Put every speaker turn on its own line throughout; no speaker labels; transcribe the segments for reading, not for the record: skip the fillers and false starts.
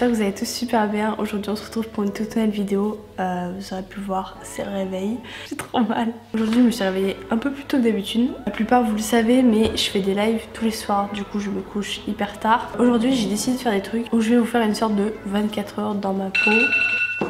j'espère que vous allez tous super bien. Aujourd'hui on se retrouve pour une toute nouvelle vidéo. Vous aurez pu voir, c'est le réveil. J'ai trop mal. Aujourd'hui je me suis réveillée un peu plus tôt que d'habitude. La plupart vous le savez, mais je fais des lives tous les soirs. Du coup je me couche hyper tard. Aujourd'hui j'ai décidé de faire des trucs où je vais vous faire une sorte de 24 heures dans ma peau.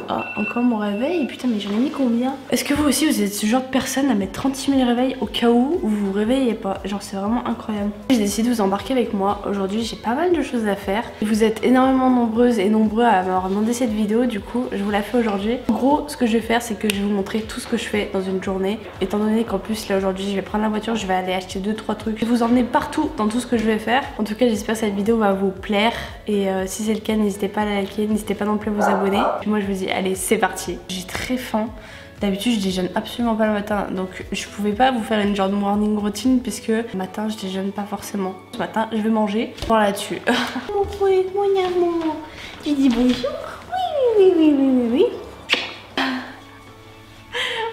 Ah, encore mon réveil, putain mais j'en ai mis combien? Est-ce que vous aussi vous êtes ce genre de personne à mettre 36 000 réveils au cas où vous vous réveillez pas? Genre c'est vraiment incroyable. J'ai décidé de vous embarquer avec moi. Aujourd'hui j'ai pas mal de choses à faire. Vous êtes énormément nombreuses et nombreux à m'avoir demandé cette vidéo, du coup je vous la fais aujourd'hui. En gros ce que je vais faire c'est que je vais vous montrer tout ce que je fais dans une journée. Étant donné qu'en plus là aujourd'hui je vais prendre la voiture, je vais aller acheter 2-3 trucs. Je vais vous emmener partout dans tout ce que je vais faire. En tout cas j'espère que cette vidéo va vous plaire. Et si c'est le cas n'hésitez pas à la liker, n'hésitez pas non plus à vous abonner. Puis moi je vous dis allez c'est parti. J'ai très faim. D'habitude je déjeune absolument pas le matin, donc je pouvais pas vous faire une genre de morning routine puisque le matin je déjeune pas forcément. Ce matin je vais manger. Bon là-dessus. Oui, mon amour. Tu dis bonjour. Oui.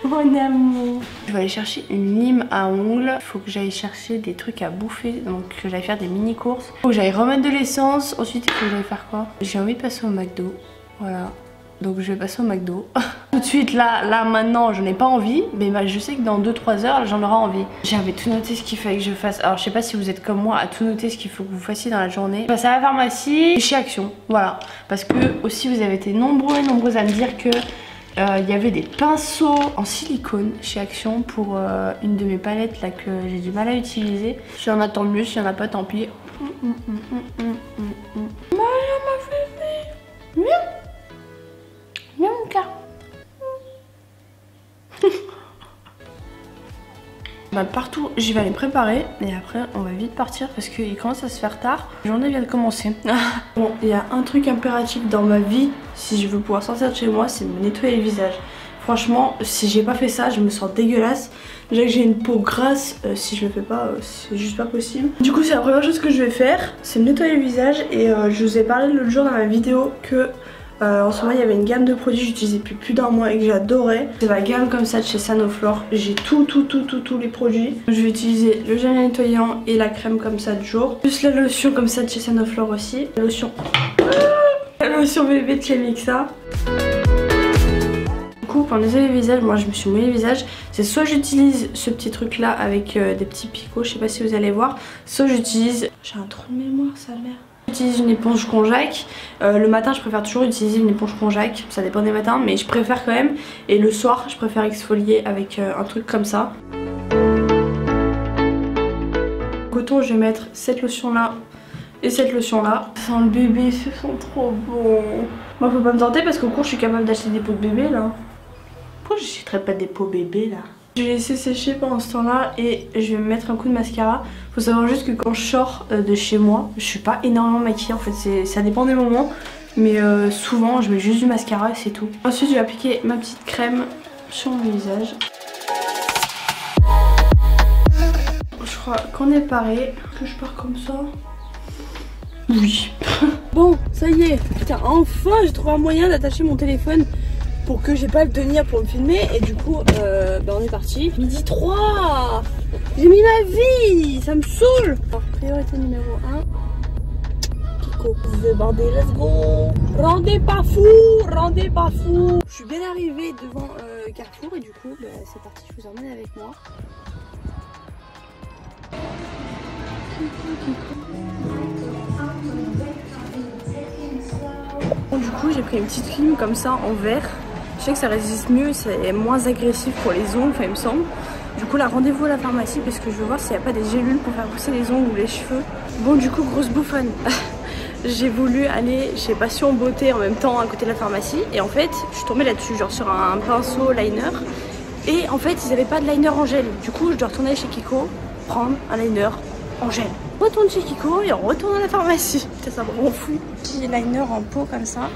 Mon amour. Je vais aller chercher une lime à ongles. Il faut que j'aille chercher des trucs à bouffer, donc que j'aille faire des mini courses. Il faut que j'aille remettre de l'essence. Ensuite il faut que j'aille faire quoi? J'ai envie de passer au McDo. Voilà. Donc je vais passer au McDo. Tout de suite là maintenant j'en ai pas envie. Mais bah, je sais que dans 2-3 heures j'en aurai envie. J'avais tout noté ce qu'il fallait que je fasse. Alors je sais pas si vous êtes comme moi à tout noter ce qu'il faut que vous fassiez dans la journée. Passer à la pharmacie et chez Action. Voilà. Parce que aussi vous avez été nombreux et nombreuses à me dire que il y avait des pinceaux en silicone chez Action pour une de mes palettes là que j'ai du mal à utiliser. Si y en a tant mieux, si y en a pas tant pis. Viens mon cœur. Bah partout je vais aller préparer et après on va vite partir parce qu'il commence à se faire tard. La journée vient de commencer. Bon, il y a un truc impératif dans ma vie si je veux pouvoir sortir de chez moi, c'est me nettoyer le visage. Franchement si j'ai pas fait ça je me sens dégueulasse. Déjà que j'ai une peau grasse, si je le fais pas c'est juste pas possible. Du coup c'est la première chose que je vais faire, c'est me nettoyer le visage. Et je vous ai parlé l'autre jour dans ma vidéo que en ce moment il y avait une gamme de produits que j'utilisais depuis plus d'un mois et que j'adorais. C'est la gamme comme ça de chez Sanoflore. J'ai tous les produits. Je vais utiliser le gel nettoyant et la crème comme ça de jour. Plus la lotion comme ça de chez Sanoflore aussi. La lotion bébé de chez Mixa. Du coup pour nettoyer le visage, moi je me suis mouillé le visage. C'est soit j'utilise ce petit truc là avec des petits picots, je sais pas si vous allez voir. Soit j'utilise... J'ai un trou de mémoire sa mère. J'utilise une éponge konjac. Le matin je préfère toujours utiliser une éponge konjac, ça dépend des matins mais je préfère quand même. Et le soir je préfère exfolier avec un truc comme ça. Coton, je vais mettre cette lotion là et cette lotion là. Ça sent le bébé, ce sont trop bons. Moi faut pas me tenter parce qu'au cours je suis capable d'acheter des pots de bébé là. Pourquoi je n'achèterais pas des pots bébés là? Je vais laisser sécher pendant ce temps là et je vais me mettre un coup de mascara. Faut savoir juste que quand je sors de chez moi, je suis pas énormément maquillée en fait, ça dépend des moments. Mais souvent je mets juste du mascara et c'est tout. Ensuite je vais appliquer ma petite crème sur mon visage. Je crois qu'on est paré. Que je pars comme ça? Oui.
Bon ça y est, putain enfin j'ai trouvé un moyen d'attacher mon téléphone pour que j'ai pas à le tenir pour me filmer. Et du coup bah on est parti. Midi 3. J'ai mis ma vie. Ça me saoule. Alors, priorité numéro 1 Kiko. The bandé, let's go. Rendez pas fou. Je suis bien arrivée devant Carrefour. Et du coup bah, c'est parti, je vous emmène avec moi. Bon, du coup j'ai pris une petite lime comme ça en verre. Je sais que ça résiste mieux, c'est moins agressif pour les ongles, enfin il me semble. Du coup là rendez-vous à la pharmacie parce que je veux voir s'il n'y a pas des gélules pour faire pousser les ongles ou les cheveux. Bon du coup grosse bouffonne. J'ai voulu aller chez Passion Beauté en même temps à côté de la pharmacie. Et en fait je suis tombée là-dessus, genre sur un pinceau liner. Et en fait ils n'avaient pas de liner en gel. Du coup je dois retourner chez Kiko prendre un liner en gel. On retourne chez Kiko et on retourne à la pharmacie. Putain ça me rend fou. Petit liner en pot comme ça.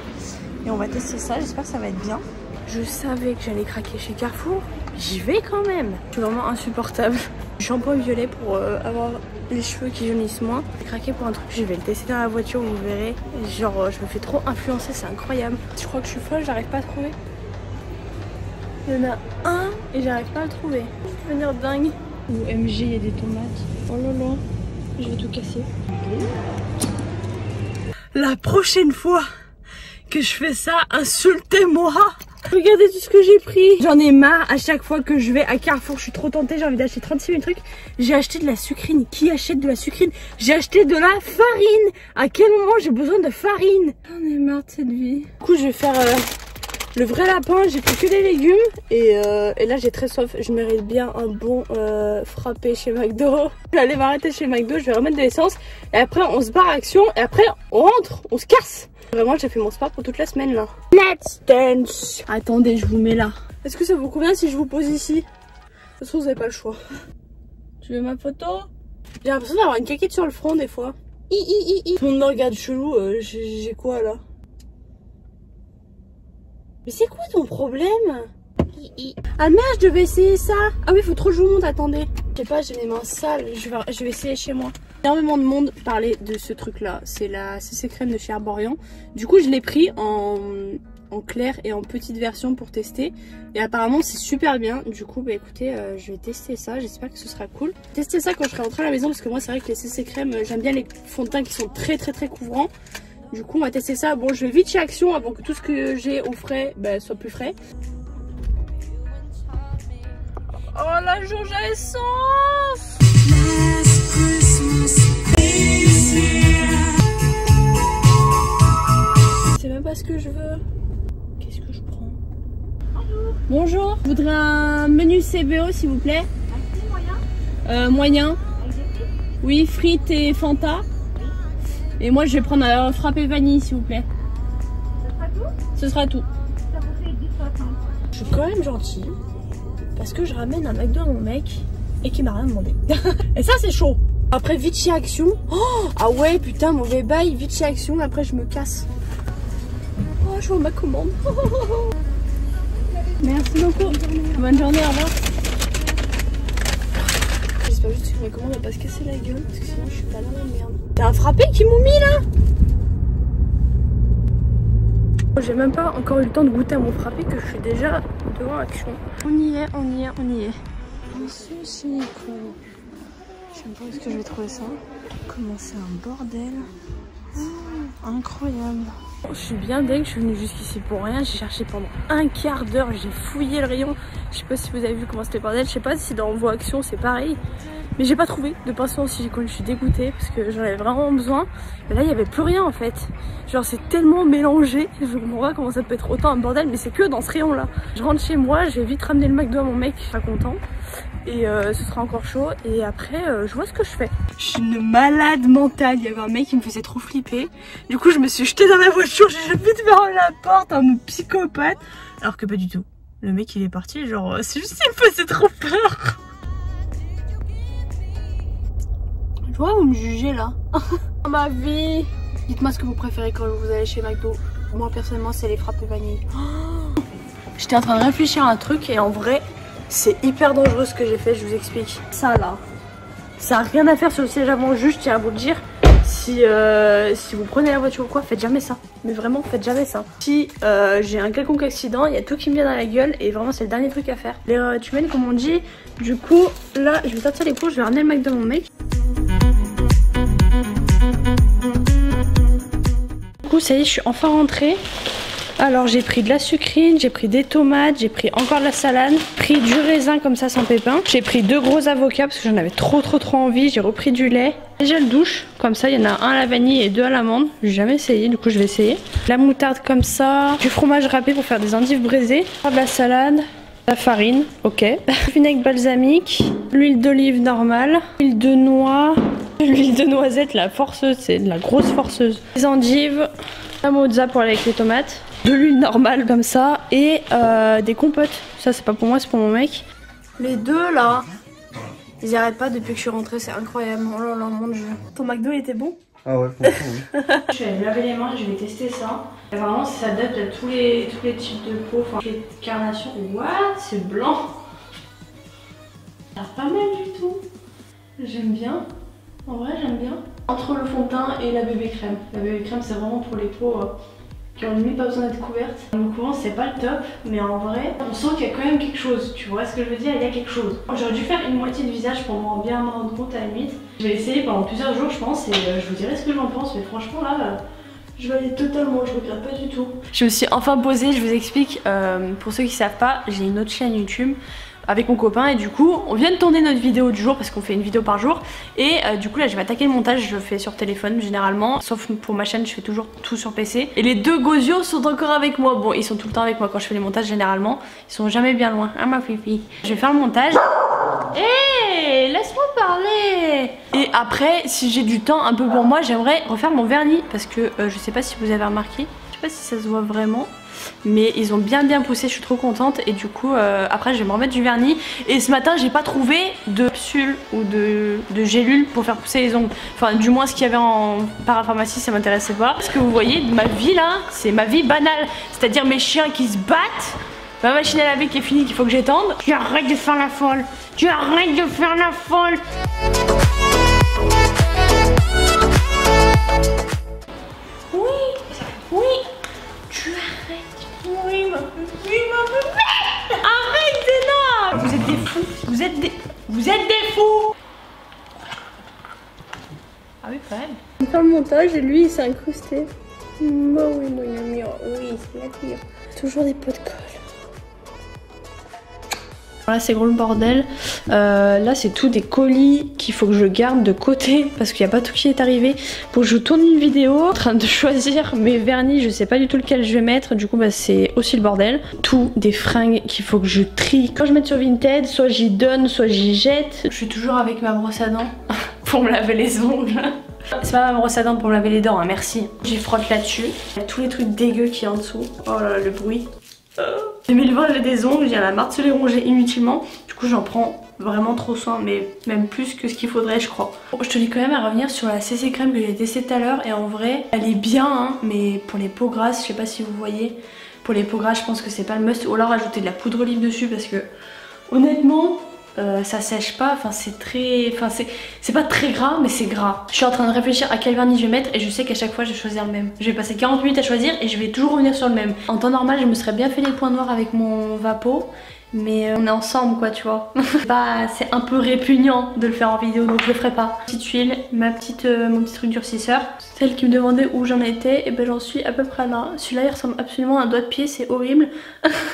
Et on va tester ça, j'espère que ça va être bien. Je savais que j'allais craquer chez Carrefour, j'y vais quand même. Je suis vraiment insupportable. Shampoing violet pour avoir les cheveux qui jaunissent moins. J'ai craqué pour un truc, je vais le tester dans la voiture, vous verrez. Genre je me fais trop influencer, c'est incroyable. Je crois que je suis folle, j'arrive pas à trouver. Il y en a un et j'arrive pas à le trouver. Je vais devenir dingue. Ou MG, il y a des tomates. Oh là là, je vais tout casser. La prochaine fois que je fais ça, insultez-moi. Regardez tout ce que j'ai pris. J'en ai marre à chaque fois que je vais à Carrefour. Je suis trop tentée, j'ai envie d'acheter 36 000 trucs. J'ai acheté de la sucrine. Qui achète de la sucrine? J'ai acheté de la farine. À quel moment j'ai besoin de farine? J'en ai marre de cette vie. Du coup, je vais faire le vrai lapin. J'ai pris que des légumes. Et là, j'ai très soif. Je mérite bien un bon frappé chez McDo. Je vais aller m'arrêter chez McDo. Je vais remettre de l'essence. Et après, on se barre à Action. Et après, on rentre. On se casse. Vraiment, j'ai fait mon spa pour toute la semaine là. Let's dance. Attendez, je vous mets là. Est-ce que ça vous convient si je vous pose ici? De toute façon, vous n'avez pas le choix. Tu veux ma photo? J'ai l'impression d'avoir une caquette sur le front des fois. Tout le monde me regarde chelou. J'ai quoi là? Mais c'est quoi ton problème? Ah merde, je devais essayer ça. Ah oui, faut trop que je vous montre, attendez. Je sais pas, j'ai les mains sales, je vais essayer chez moi. Énormément de monde parlait de ce truc là, c'est la CC crème de chez Arborian. Du coup je l'ai pris en clair et en petite version pour tester. Et apparemment c'est super bien. Du coup bah écoutez, je vais tester ça, j'espère que ce sera cool. Tester ça quand je serai rentrée à la maison parce que moi c'est vrai que les CC crème, j'aime bien les fonds de teint qui sont très couvrants. Du coup on va tester ça. Bon, je vais vite chez Action avant que tout ce que j'ai au frais soit plus frais. Oh la jauge à essence! C'est même pas ce que je veux. Qu'est-ce que je prends? Bonjour. Je voudrais un menu CBO s'il vous plaît. Moyen. Oui, frites et Fanta. Et moi je vais prendre un frappé vanille s'il vous plaît. Ce sera tout? Ce sera tout. Ça vous fait 10,60. Je suis quand même gentille. Parce que je ramène un McDo à mon mec et qui m'a rien demandé. Et ça c'est chaud. Après vite chez Action. Oh, ah ouais putain mauvais bail. Vite chez Action, après je me casse. Oh je vois ma commande. Merci beaucoup. Bonne journée, au revoir. J'espère juste que ma commande va pas se casser la gueule. Parce que sinon je suis pas dans la merde. T'as un frappé qui m'ont mis là? J'ai même pas encore eu le temps de goûter à mon frappé que je suis déjà devant Action. On y est. Monsieur Chinico. Je sais pas où est-ce que je vais trouver ça. Comment c'est un bordel. Oh, incroyable. Je suis bien dingue, je suis venue jusqu'ici pour rien. J'ai cherché pendant un quart d'heure, j'ai fouillé le rayon. Je sais pas si vous avez vu comment c'était le bordel. Je sais pas si dans vos Actions c'est pareil. Mais j'ai pas trouvé de pinceau aussi, je suis dégoûtée parce que j'en avais vraiment besoin. Mais là il y avait plus rien en fait. Genre c'est tellement mélangé, je comprends pas comment ça peut être autant un bordel, mais c'est que dans ce rayon là. Je rentre chez moi, je vais vite ramener le McDo à mon mec qui sera content. Et ce sera encore chaud et après je vois ce que je fais. Je suis une malade mentale, il y avait un mec qui me faisait trop flipper. Du coup je me suis jetée dans la voiture, j'ai vite fermé la porte en mode psychopathe. Alors que pas du tout. Le mec il est parti, genre c'est juste qu'il me faisait trop peur. Je vois, vous me jugez là. Ma vie. Dites-moi ce que vous préférez quand vous allez chez McDo. Moi personnellement c'est les frappes vanille. Oh, j'étais en train de réfléchir à un truc et en vrai c'est hyper dangereux ce que j'ai fait, je vous explique. Ça là, ça a rien à faire sur le siège avant, juste je tiens à vous le dire. Si vous prenez la voiture ou quoi, faites jamais ça. Mais vraiment, faites jamais ça. Si j'ai un quelconque accident, il y a tout qui me vient dans la gueule et vraiment c'est le dernier truc à faire. L'erreur est humaine comme on dit. Du coup, là, je vais sortir les cours, je vais ramener le McDo à mon mec. Du coup, ça y est, je suis enfin rentrée. Alors j'ai pris de la sucrine, j'ai pris des tomates, j'ai pris encore de la salade, pris du raisin comme ça sans pépins. J'ai pris 2 gros avocats parce que j'en avais trop envie, j'ai repris du lait. Des gels douche, comme ça il y en a un à la vanille et 2 à l'amande. J'ai jamais essayé, du coup je vais essayer. La moutarde comme ça, du fromage râpé pour faire des endives braisées, de la salade, la farine, ok. Vinaigre balsamique, l'huile d'olive normale, l'huile de noix, l'huile de noisette, la forceuse, c'est de la grosse forceuse. Les endives, la mozza pour aller avec les tomates. De l'huile normale comme ça et des compotes. Ça c'est pas pour moi, c'est pour mon mec. Les deux là, ils y arrêtent pas depuis que je suis rentrée, c'est incroyable. Oh là là, mon dieu. Ton McDo il était bon?
Ah ouais, franchement oui.
Je vais laver les mains et je vais tester ça. Et vraiment ça date de tous les types de peau, enfin toutes les carnations. What? C'est blanc. Ça a pas mal du tout. J'aime bien. En vrai j'aime bien. Entre le fond de teint et la bébé crème. La bébé crème c'est vraiment pour les peaux qui ont limite pas besoin d'être couvertes. Le courant c'est pas le top, mais en vrai on sent qu'il y a quand même quelque chose, tu vois ce que je veux dire, il y a quelque chose. J'aurais dû faire une moitié de visage pour bien me rendre compte à la limite. Je vais essayer pendant plusieurs jours je pense et je vous dirai ce que j'en pense, mais franchement là Je valide totalement, je regrette pas du tout. Je me suis enfin posée, je vous explique. Pour ceux qui savent pas, j'ai une autre chaîne YouTube avec mon copain et du coup on vient de tourner notre vidéo du jour parce qu'on fait une vidéo par jour et du coup là je vais attaquer le montage, je le fais sur téléphone généralement, sauf pour ma chaîne je fais toujours tout sur PC. Et les deux gosios sont encore avec moi, bon ils sont tout le temps avec moi quand je fais les montages généralement, ils sont jamais bien loin, hein ma fifi. Je vais faire le montage. Hé, laisse-moi parler. Et après si j'ai du temps un peu pour moi, j'aimerais refaire mon vernis parce que je sais pas si vous avez remarqué, je sais pas si ça se voit vraiment, mais ils ont bien poussé, je suis trop contente. Et du coup après je vais me remettre du vernis. Et ce matin j'ai pas trouvé de capsule ou de gélule pour faire pousser les ongles. Enfin du moins ce qu'il y avait en parapharmacie ça m'intéressait pas. Parce que vous voyez ma vie là, c'est ma vie banale. C'est-à-dire mes chiens qui se battent, ma machine à laver qui est finie qu'il faut que j'étende. Tu arrêtes de faire la folle. Tu arrêtes de faire la folle. Arrête Zéna. Vous êtes des fous. Vous êtes des fous. Ah oui quand même.
On fait le montage et lui il s'est incrusté. Oh oui mon ami, oui c'est la pire. Toujours des pots de colle.
Là c'est gros le bordel. Là c'est tout des colis qu'il faut que je garde de côté parce qu'il n'y a pas tout qui est arrivé. Pour que je tourne une vidéo en train de choisir mes vernis, je sais pas du tout lequel je vais mettre. Du coup bah, c'est aussi le bordel. Tout des fringues qu'il faut que je trie. Quand je mets sur Vinted, soit j'y donne, soit j'y jette. Je suis toujours avec ma brosse à dents pour me laver les ongles. C'est pas ma brosse à dents pour me laver les dents, hein, merci. J'y frotte là-dessus. Il y a tous les trucs dégueux qui y a en dessous. Oh là là le bruit. 2020 j'ai des ongles, j'ai la marre de se les ronger inutilement. Du coup j'en prends vraiment trop soin, mais même plus que ce qu'il faudrait je crois. Bon, je tenais quand même à revenir sur la CC crème que j'ai testée tout à l'heure. Et en vrai elle est bien hein, mais pour les peaux grasses, je sais pas si vous voyez, pour les peaux grasses je pense que c'est pas le must. Ou alors ajouter de la poudre olive dessus parce que honnêtement ça sèche pas, enfin c'est très, enfin c'est pas très gras mais c'est gras. Je suis en train de réfléchir à quel vernis je vais mettre et je sais qu'à chaque fois je vais choisir le même. Je vais passer 40 minutes à choisir et je vais toujours revenir sur le même. En temps normal je me serais bien fait les points noirs avec mon Vapo, mais on est ensemble quoi tu vois. Bah c'est un peu répugnant de le faire en vidéo donc je le ferai pas. Petite huile, mon petit truc durcisseur. Celle qui me demandait où j'en étais, et ben j'en suis à peu près là. Celui-là il ressemble absolument à un doigt de pied, c'est horrible.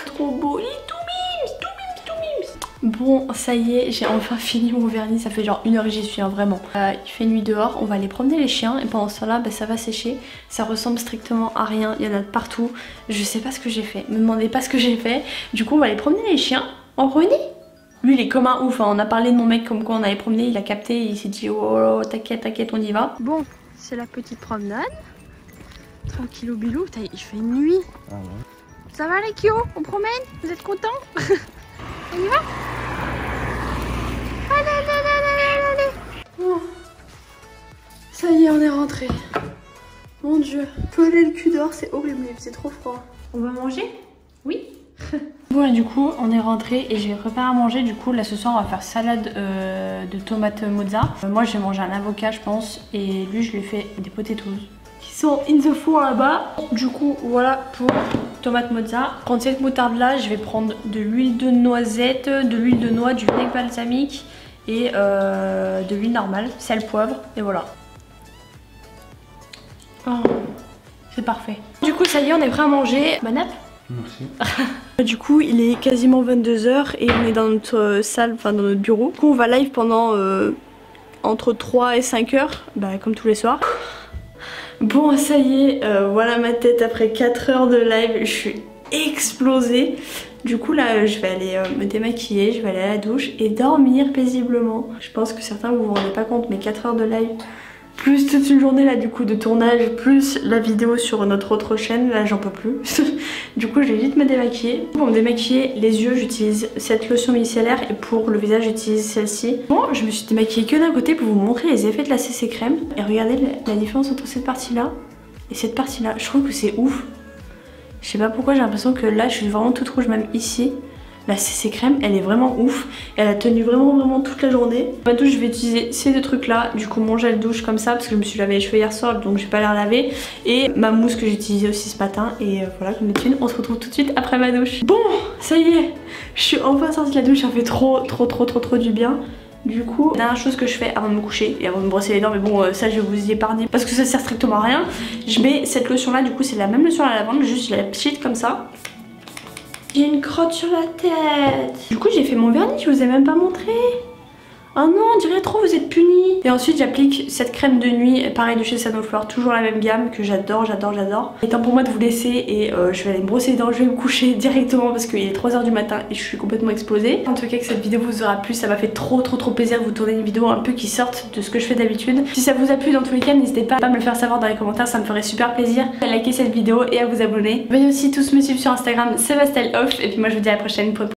Trop beau, il est tout mime, tout mime, tout mime. Bon ça y est, j'ai enfin fini mon vernis, ça fait genre 1 heure que j'y suis hein, vraiment. Il fait nuit dehors, on va aller promener les chiens et pendant ce temps là bah, ça va sécher. Ça ressemble strictement à rien, il y en a de partout. Je sais pas ce que j'ai fait, me demandez pas ce que j'ai fait. Du coup on va aller promener les chiens. On revenait. Lui il est comme un ouf hein. On a parlé de mon mec comme quoi on allait promener, il a capté et il s'est dit oh t'inquiète t'inquiète on y va. Bon c'est la petite promenade. Tranquillou bilou, il fait nuit. Ah ouais. Ça va les Kyo, on promène? Vous êtes contents? On y va? Allez, allez, allez, allez. Oh. Ça y est, on est rentré. Mon dieu. Faut aller le cul dehors, c'est horrible, c'est trop froid. On va manger? Oui. Bon et du coup on est rentré et j'ai préparé à manger. Du coup là ce soir on va faire salade de tomates mozza. Moi je vais manger un avocat je pense. Et lui je lui fais des potatoes qui sont in the four là-bas. Du coup voilà pour tomate mozza. Prendre cette moutarde là, je vais prendre de l'huile de noisette, de l'huile de noix, du vinaigre balsamique et de l'huile normale, sel, poivre et voilà. Oh, c'est parfait. Du coup ça y est on est prêt à manger. Bonne app.
Merci.
Du coup il est quasiment 22 h et on est dans notre salle, enfin dans notre bureau. Du coup on va live pendant entre 3 et 5 heures, bah, comme tous les soirs. Bon ça y est, voilà ma tête après 4 heures de live, je suis explosée. Du coup là je vais aller me démaquiller, je vais aller à la douche et dormir paisiblement. Je pense que certains vous vous rendez pas compte mais 4 heures de live plus toute une journée là du coup de tournage, plus la vidéo sur notre autre chaîne, là j'en peux plus. Du coup je vais vite me démaquiller. Pour me démaquiller les yeux j'utilise cette lotion micellaire et pour le visage j'utilise celle-ci. Bon je me suis démaquillée que d'un côté pour vous montrer les effets de la CC crème. Et regardez la différence entre cette partie là et cette partie là, je trouve que c'est ouf. Je sais pas pourquoi j'ai l'impression que là je suis vraiment toute rouge même ici. La CC crème elle est vraiment ouf, elle a tenu vraiment toute la journée. Ma douche je vais utiliser ces deux trucs là, du coup mon gel douche comme ça parce que je me suis lavé les cheveux hier soir donc je vais pas les relaver. Et ma mousse que j'ai utilisée aussi ce matin et voilà comme d'habitude on se retrouve tout de suite après ma douche. Bon ça y est, je suis enfin sortie de la douche, ça fait trop du bien. Du coup, dernière chose que je fais avant de me coucher et avant de me brosser les dents, mais bon ça je vais vous y épargner parce que ça sert strictement à rien. Je mets cette lotion là, du coup c'est la même lotion à la lavande, juste je la pchite comme ça. J'ai une crotte sur la tête. Du coup j'ai fait mon vernis, je vous ai même pas montré. Oh non, on dirait trop, vous êtes punis. Et ensuite j'applique cette crème de nuit, pareil de chez Sanoflore, toujours la même gamme que j'adore, j'adore, j'adore. Il est temps pour moi de vous laisser et je vais aller me brosser les dents, je vais me coucher directement parce qu'il est 3 h du matin et je suis complètement explosée. En tout cas que cette vidéo vous aura plu, ça m'a fait trop plaisir de vous tourner une vidéo un peu qui sorte de ce que je fais d'habitude. Si ça vous a plu dans tous les cas, n'hésitez pas à me le faire savoir dans les commentaires, ça me ferait super plaisir. À liker cette vidéo et à vous abonner. Venez aussi tous me suivre sur Instagram, Sebastelhoff, et puis moi je vous dis à la prochaine pour